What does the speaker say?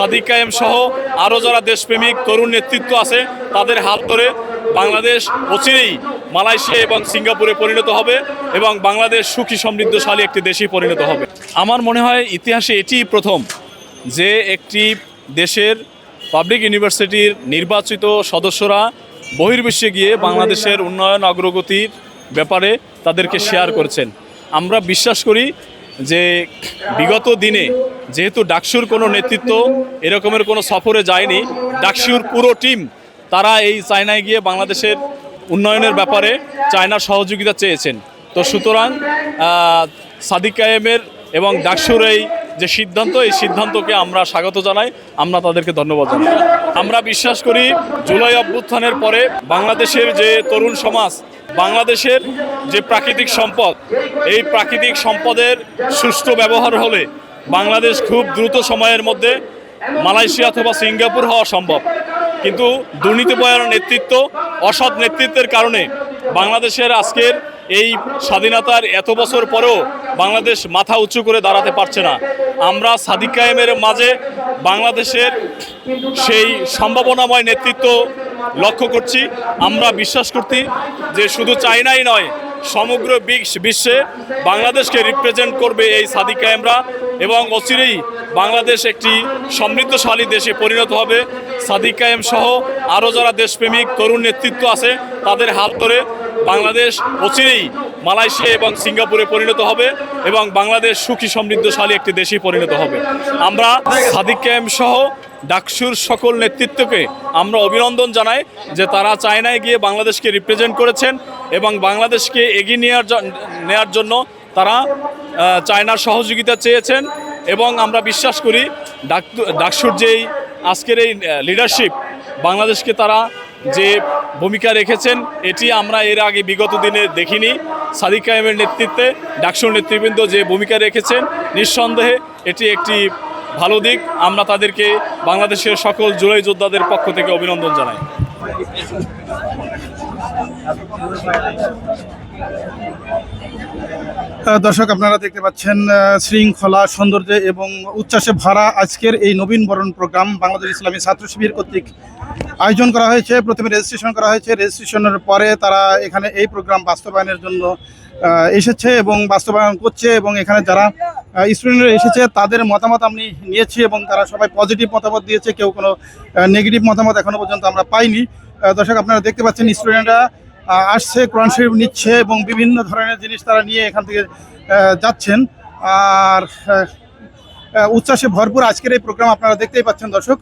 সাদিক কায়েম সহ আরও যারা দেশপ্রেমিক তরুণ নেতৃত্ব আছে তাদের হাত ধরে বাংলাদেশ অচিরেই মালয়েশিয়া এবং সিঙ্গাপুরে পরিণত হবে এবং বাংলাদেশ সুখী সমৃদ্ধশালী একটি দেশে পরিণত হবে। আমার মনে হয় ইতিহাসে এটিই প্রথম যে একটি দেশের পাবলিক ইউনিভার্সিটির নির্বাচিত সদস্যরা বহির্বিশ্বে গিয়ে বাংলাদেশের উন্নয়ন অগ্রগতির ব্যাপারে তাদেরকে শেয়ার করেছেন। আমরা বিশ্বাস করি যে বিগত দিনে যেহেতু ডাকসুর কোনো নেতৃত্ব এরকমের কোনো সফরে যায়নি, ডাকসুর পুরো টিম তারা এই চায়নায় গিয়ে বাংলাদেশের উন্নয়নের ব্যাপারে চায়নার সহযোগিতা চেয়েছেন। তো সুতরাং সাদিক কায়েমের এবং ডাকসুর এই যে সিদ্ধান্ত, এই সিদ্ধান্তকে আমরা স্বাগত জানাই, আমরা তাদেরকে ধন্যবাদ জানাই। আমরা বিশ্বাস করি জুলাই অভ্যুত্থানের পরে বাংলাদেশের যে তরুণ সমাজ, বাংলাদেশের যে প্রাকৃতিক সম্পদ, এই প্রাকৃতিক সম্পদের সুষ্ঠু ব্যবহার হলে বাংলাদেশ খুব দ্রুত সময়ের মধ্যে মালয়েশিয়া অথবা সিঙ্গাপুর হওয়া সম্ভব। কিন্তু দুর্নীতিপরায়ণ নেতৃত্ব, অসৎ নেতৃত্বের কারণে বাংলাদেশের আজকের এই স্বাধীনতার এত বছর পরেও বাংলাদেশ মাথা উঁচু করে দাঁড়াতে পারছে না। আমরা সাদিক কায়েমের মাঝে বাংলাদেশের সেই সম্ভাবনাময় নেতৃত্ব লক্ষ্য করছি। আমরা বিশ্বাস করছি যে শুধু চায়নাই নয়, সমগ্র বিশ্বে বাংলাদেশকে রিপ্রেজেন্ট করবে এই সাদিক কায়েমরা এবং অচিরেই বাংলাদেশ একটি সমৃদ্ধশালী দেশে পরিণত হবে। সাদিক কায়েম সহ আরও যারা দেশপ্রেমিক তরুণ নেতৃত্ব আছে তাদের হাত ধরে বাংলাদেশ অচিরেই মালয়েশিয়া এবং সিঙ্গাপুরে পরিণত হবে এবং বাংলাদেশ সুখী সমৃদ্ধশালী একটি দেশে পরিণত হবে। আমরা সাদিক কায়েম সহ ডাকসুর সকল নেতৃত্বকে আমরা অভিনন্দন জানাই যে তারা চায়নায় গিয়ে বাংলাদেশকে রিপ্রেজেন্ট করেছেন এবং বাংলাদেশকে এগিয়ে নেওয়ার জন্য তারা চায়নার সহযোগিতা চেয়েছেন। এবং আমরা বিশ্বাস করি ডাকসুর যেই আজকের এই লিডারশিপ, বাংলাদেশকে তারা যে ভূমিকা রেখেছেন এটি আমরা এর আগে বিগত দিনে দেখিনি। সাদিক কায়েমের নেতৃত্বে ডাকসুর নেতৃবৃন্দ যে ভূমিকা রেখেছেন, নিঃসন্দেহে এটি একটি ভালো দিক। আমরা তাদেরকে বাংলাদেশের সকল জুলাই যোদ্ধাদের পক্ষ থেকে অভিনন্দন জানাই। দর্শক, আপনারা দেখতে পাচ্ছেন শৃঙ্খলা, সৌন্দর্য এবং উচ্ছ্বাসে ভরা আজকের এই নবীন বরণ প্রোগ্রাম বাংলাদেশ ইসলামী ছাত্র শিবির কর্তৃক আয়োজন করা হয়েছে। প্রথমে রেজিস্ট্রেশন করা হয়েছে, রেজিস্ট্রেশনের পরে তারা এখানে এই প্রোগ্রাম বাস্তবায়নের জন্য এসেছে এবং বাস্তবায়ন করছে। এবং এখানে যারা স্টুডেন্টরা এসেছে তাদের মতামত আমি নিয়েছি এবং তারা সবাই পজিটিভ মতামত দিয়েছে, কেউ কোনো নেগেটিভ মতামত এখনো পর্যন্ত আমরা পাইনি। দর্শক, আপনারা দেখতে পাচ্ছেন স্টুডেন্টরা আসছে, কোরআন শরীফ নিচ্ছে এবং বিভিন্ন ধরনের জিনিস তারা নিয়ে এখান থেকে যাচ্ছেন। আর উচ্ছ্বাসে ভরপুর আজকের এই প্রোগ্রাম আপনারা দেখতেই পাচ্ছেন দর্শক।